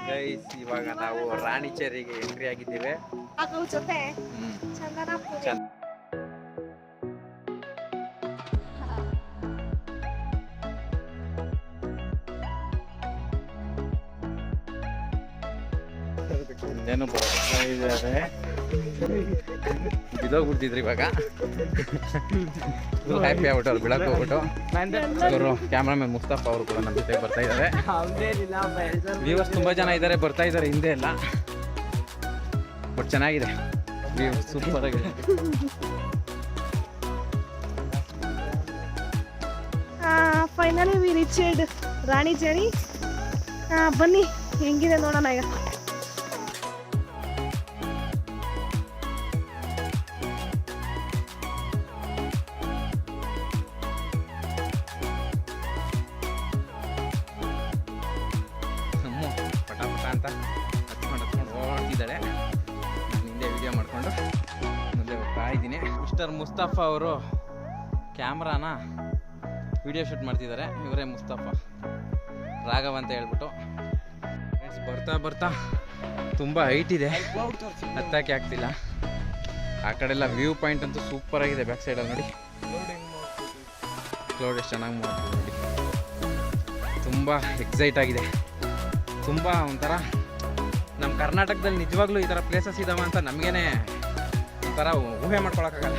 Guys ಇವಾಗ ನಾವು ರಾಣಿಚೇರಿಗೆ entry ಆಗಿದ್ದೇವೆ. ಜೊತೆ ಚಂದನಪುರಿ ಇನ್ನೇನು ಬರ್ತಾ ಇದ್ದಾರೆ. ಬಿದ್ದೋಗ್ಬಿಡ್ತಿದ್ರು ಇವಾಗ. ಫುಲ್ ಹ್ಯಾಪಿ ಆಗ್ಬಿಟ್ಟು ಬಿಡಕ್ಕೆ ಹೋಗ್ಬಿಟ್ಟು ಅವರು ಕ್ಯಾಮ್ರಾಮನ್ ಮುಸ್ತಫಾ ಅವರು ಕೂಡ ನಮ್ಮ ಜೊತೆ ಬರ್ತಾ ಇದ್ದಾರೆ. ವ್ಯೂವರ್ಸ್ ತುಂಬ ಜನ ಇದ್ದಾರೆ, ಬರ್ತಾ ಇದ್ದಾರೆ ಹಿಂದೆ ಎಲ್ಲ. ಬಟ್ ಚೆನ್ನಾಗಿದೆ, ವ್ಯೂ ಸೂಪರ್ ಆಗಿದೆ. Finally we reached Ranicheri. ಬನ್ನಿ ಹೆಂಗಿದೆ ನೋಡೋಣ ಈಗ. ಪಟ ಅಂತ ಹತ್ಕೊಂಡು ಓಡ್ತಿದ್ದಾಳೆ. ನಾನು ಹಿಂದೆ ವಿಡಿಯೋ ಮಾಡಿಕೊಂಡು ಮುಂದೆ ಹೋಗ್ತಾ ಇದ್ದೀನಿ. ಮಿಸ್ಟರ್ ಮುಸ್ತಫಾ ಅವರು ಕ್ಯಾಮ್ರಾನ ವಿಡಿಯೋ ಶೂಟ್ ಮಾಡ್ತಿದ್ದಾರೆ. ಇವರೇ ಮುಸ್ತಫಾ ರಾಘವ್ ಅಂತ ಹೇಳ್ಬಿಟ್ಟು. ಬರ್ತಾ ಬರ್ತಾ ತುಂಬ ಹೈಟ್ ಇದೆ, ಹತ್ತಕ್ಕೆ ಆಗ್ತಿಲ್ಲ. ಆ ಕಡೆ ಎಲ್ಲ ವ್ಯೂ ಪಾಯಿಂಟ್ ಅಂತೂ ಸೂಪರ್ ಆಗಿದೆ. ಬ್ಯಾಕ್ ಸೈಡಲ್ಲಿ ನೋಡಿ ಕ್ಲೌಡ್ ಎಷ್ಟು ಚೆನ್ನಾಗಿ ಮಾಡ್ತೀವಿ ನೋಡಿ. ತುಂಬ ಎಕ್ಸೈಟ್ ಆಗಿದೆ. ತುಂಬ ಒಂಥರ ನಮ್ಮ ಕರ್ನಾಟಕದಲ್ಲಿ ನಿಜವಾಗ್ಲೂ ಈ ಥರ ಪ್ಲೇಸಸ್ ಇದಾವೆ ಅಂತ ನಮಗೇನೆ ಒಂಥರ ಊಹೆ ಮಾಡ್ಕೊಳಕ್ಕಾಗಲ್ಲ.